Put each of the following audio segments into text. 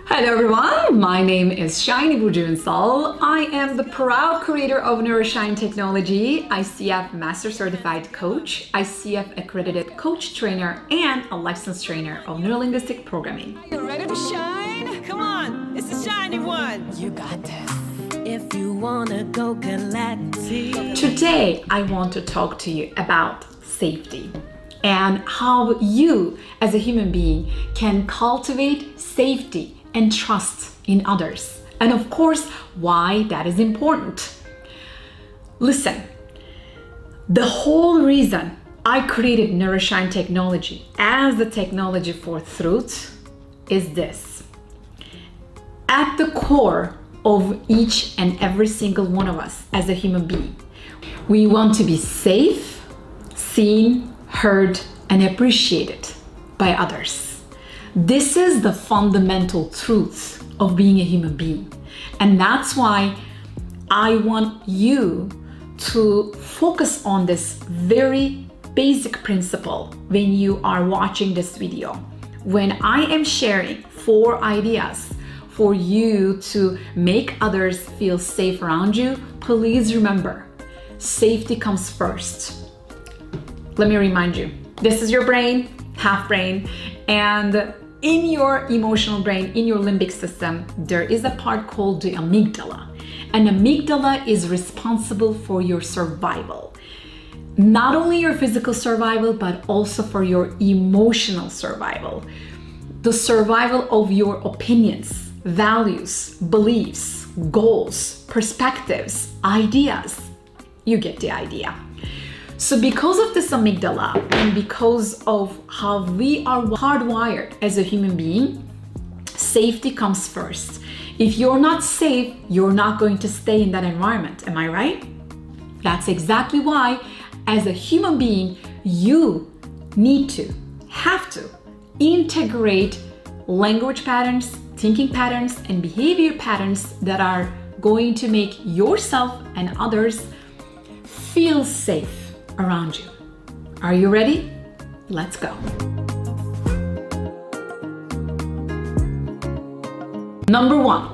Hello everyone, my name is Burcu Unsal. I am the proud creator of Neuro-Shine Technology, ICF Master Certified Coach, ICF Accredited Coach Trainer, and a licensed trainer of neuro-linguistic programming. You ready to shine? Come on, it's the shiny one. You got this. If you wanna go galactic. Today, I want to talk to you about safety and how you as a human being can cultivate safety and trust in others. And of course, why that is important. Listen, the whole reason I created Neuro-Shine Technology as the technology for truth is this. At the core of each and every single one of us as a human being, we want to be safe, seen, heard, and appreciated by others. This is the fundamental truth of being a human being. And that's why I want you to focus on this very basic principle when you are watching this video. When I am sharing 4 ideas for you to make others feel safe around you, please remember, safety comes first. Let me remind you, this is your brain, half brain, and in your emotional brain, in your limbic system, there is a part called the amygdala. And amygdala is responsible for your survival. Not only your physical survival, but also for your emotional survival. The survival of your opinions, values, beliefs, goals, perspectives, ideas. You get the idea. So because of this amygdala and because of how we are hardwired as a human being, safety comes first. If you're not safe, you're not going to stay in that environment. Am I right? That's exactly why, as a human being, you need to, have to integrate language patterns, thinking patterns, and behavior patterns that are going to make yourself and others feel safe around you. Are you ready? Let's go. Number 1,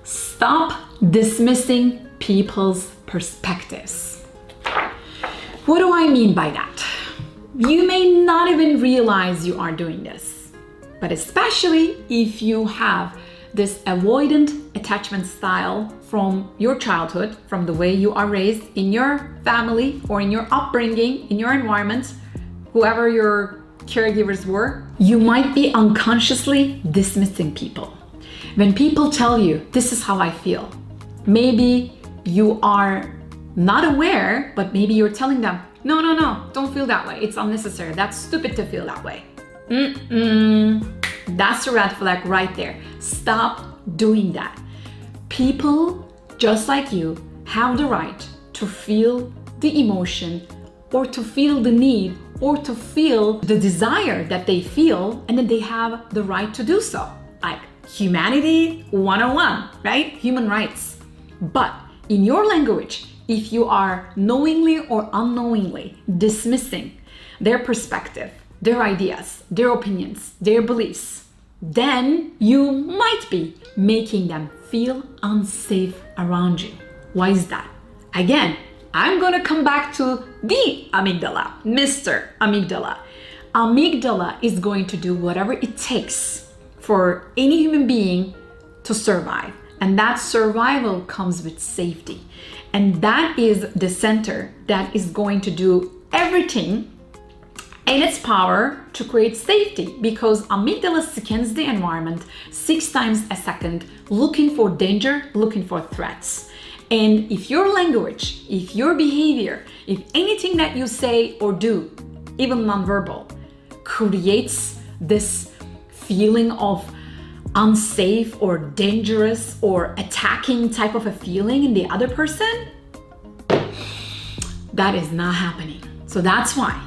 stop dismissing people's perspectives. What do I mean by that? You may not even realize you are doing this, but especially if you have this avoidant attachment style from your childhood, from the way you are raised in your family or in your upbringing, in your environment, whoever your caregivers were, you might be unconsciously dismissing people. When people tell you, this is how I feel, maybe you are not aware, but maybe you're telling them, no, don't feel that way. It's unnecessary. That's stupid to feel that way. That's a red flag right there. Stop doing that. People, just like you, have the right to feel the emotion or to feel the need or to feel the desire that they feel, and then they have the right to do so. Like humanity 101, right? Human rights. But in your language, if you are knowingly or unknowingly dismissing their perspective, their ideas, their opinions, their beliefs, then you might be making them feel unsafe around you. Why is that? Again, I'm gonna come back to the amygdala, Mr. Amygdala. Amygdala is going to do whatever it takes for any human being to survive. And that survival comes with safety. And that is the center that is going to do everything in its power to create safety, because amygdala scans the environment 6 times a second, looking for danger, looking for threats. And if your language, if your behavior, if anything that you say or do, even nonverbal, creates this feeling of unsafe or dangerous or attacking type of a feeling in the other person, that is not happening. So that's why,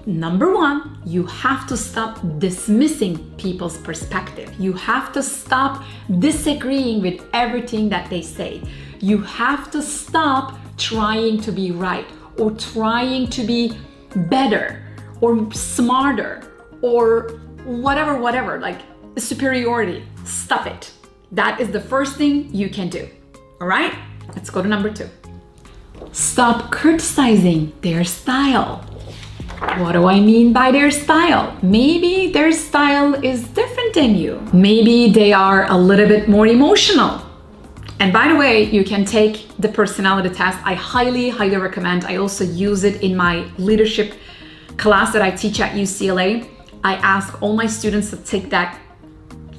number 1, you have to stop dismissing people's perspective. You have to stop disagreeing with everything that they say. You have to stop trying to be right or trying to be better or smarter or whatever. Like superiority. Stop it. That is the first thing you can do. All right? Let's go to number 2. Stop criticizing their style. What do I mean by their style? Maybe their style is different than you. Maybe they are a little bit more emotional. And by the way, you can take the personality test. I highly, highly recommend. I also use it in my leadership class that I teach at UCLA. I ask all my students to take that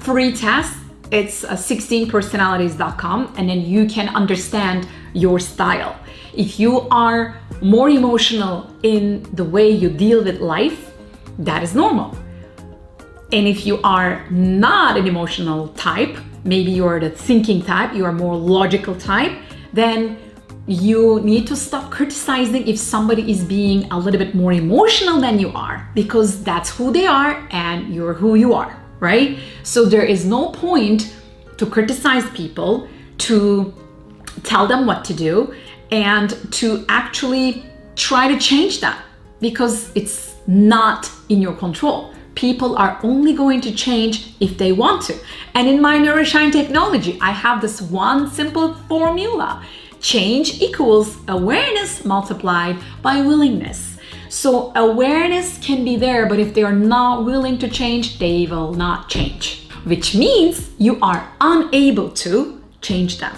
free test. It's 16personalities.com, and then you can understand your style. If you are more emotional in the way you deal with life, that is normal. And if you are not an emotional type, maybe you're the thinking type, you are more logical type, then you need to stop criticizing if somebody is being a little bit more emotional than you are, because that's who they are and you're who you are, right? So there is no point to criticize people, to tell them what to do, and to actually try to change that, because it's not in your control. People are only going to change if they want to. And in my Neuro-Shine Technology, I have this one simple formula. Change equals awareness multiplied by willingness. So awareness can be there, but if they are not willing to change, they will not change, which means you are unable to change them.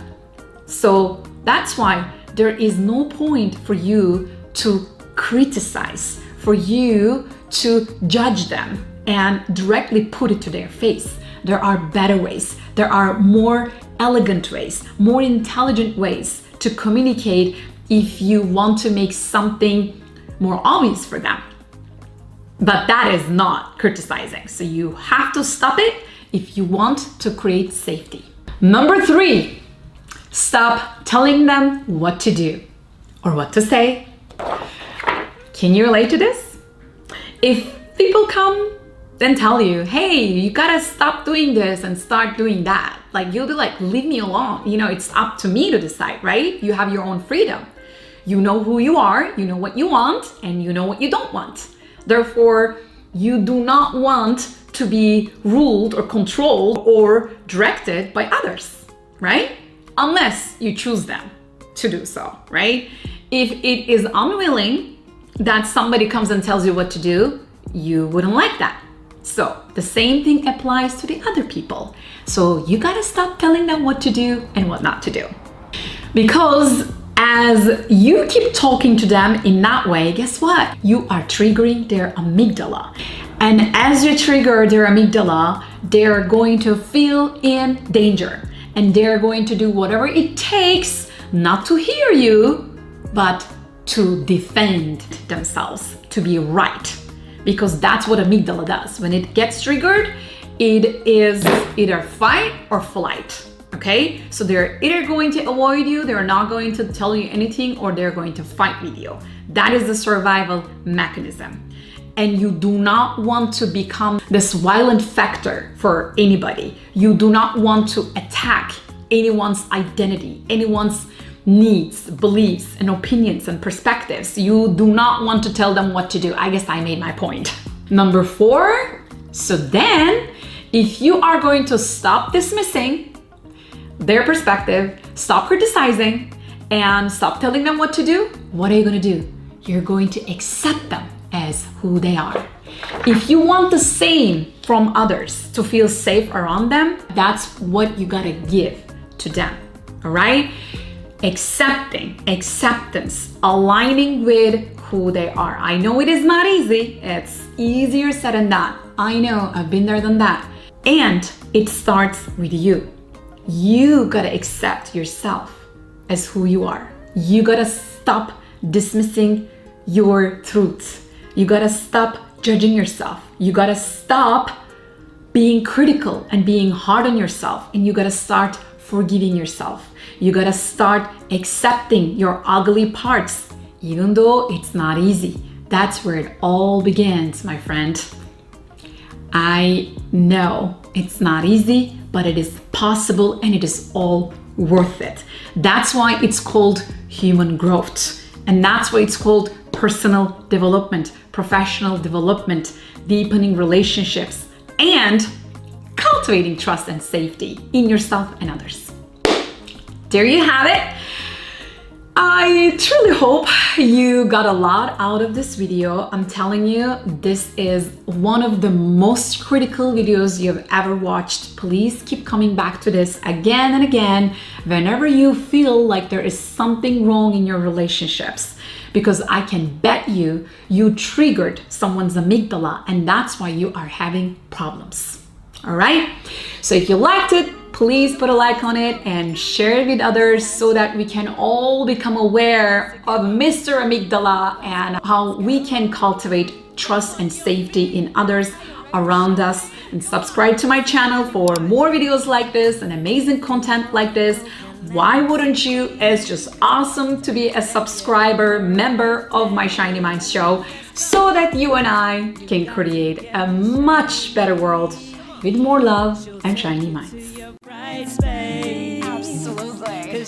So that's why there is no point for you to criticize, for you to judge them and directly put it to their face. There are better ways. There are more elegant ways, more intelligent ways to communicate if you want to make something more obvious for them. But that is not criticizing. So you have to stop it if you want to create safety. Number 3, stop telling them what to do or what to say. Can you relate to this? If people come and tell you, hey, you gotta stop doing this and start doing that, like you'll be like, leave me alone. You know, it's up to me to decide, right? You have your own freedom. You know who you are, you know what you want, and you know what you don't want. Therefore, you do not want to be ruled or controlled or directed by others, right? Unless you choose them to do so, right? If it is unwilling that somebody comes and tells you what to do, you wouldn't like that. So the same thing applies to the other people. So you gotta stop telling them what to do and what not to do. Because as you keep talking to them in that way, guess what? You are triggering their amygdala. And as you trigger their amygdala, they're going to feel in danger. And they're going to do whatever it takes not to hear you, but to defend themselves, to be right. Because that's what amygdala does. When it gets triggered, it is either fight or flight. Okay, so they're either going to avoid you, they're not going to tell you anything, or they're going to fight with you. That is the survival mechanism. And you do not want to become this violent factor for anybody. You do not want to attack anyone's identity, anyone's needs, beliefs, and opinions and perspectives. You do not want to tell them what to do. I guess I made my point. Number 4, so then if you are going to stop dismissing their perspective, stop criticizing, and stop telling them what to do, what are you going to do? You're going to accept them as who they are. If you want the same from others, to feel safe around them, that's what you gotta give to them, all right? Acceptance, aligning with who they are. I know it is not easy. It's easier said than done. I know, I've been there than that. And it starts with you. You gotta accept yourself as who you are. You gotta stop dismissing your truths. You gotta stop judging yourself. You gotta stop being critical and being hard on yourself. And you gotta start forgiving yourself. You gotta start accepting your ugly parts, even though it's not easy. That's where it all begins, my friend. I know it's not easy, but it is possible and it is all worth it. That's why it's called human growth. And that's why it's called personal development, professional development, deepening relationships, and cultivating trust and safety in yourself and others. There you have it. I truly hope you got a lot out of this video. I'm telling you, this is one of the most critical videos you've ever watched. Please keep coming back to this again and again whenever you feel like there is something wrong in your relationships, because I can bet you triggered someone's amygdala, and that's why you are having problems. All right? So if you liked it, please put a like on it and share it with others so that we can all become aware of Mr. Amygdala and how we can cultivate trust and safety in others around us. And subscribe to my channel for more videos like this and amazing content like this. Why wouldn't you? It's just awesome to be a subscriber, member of my Shiny Minds show, so that you and I can create a much better world with more love and shiny minds. Absolutely.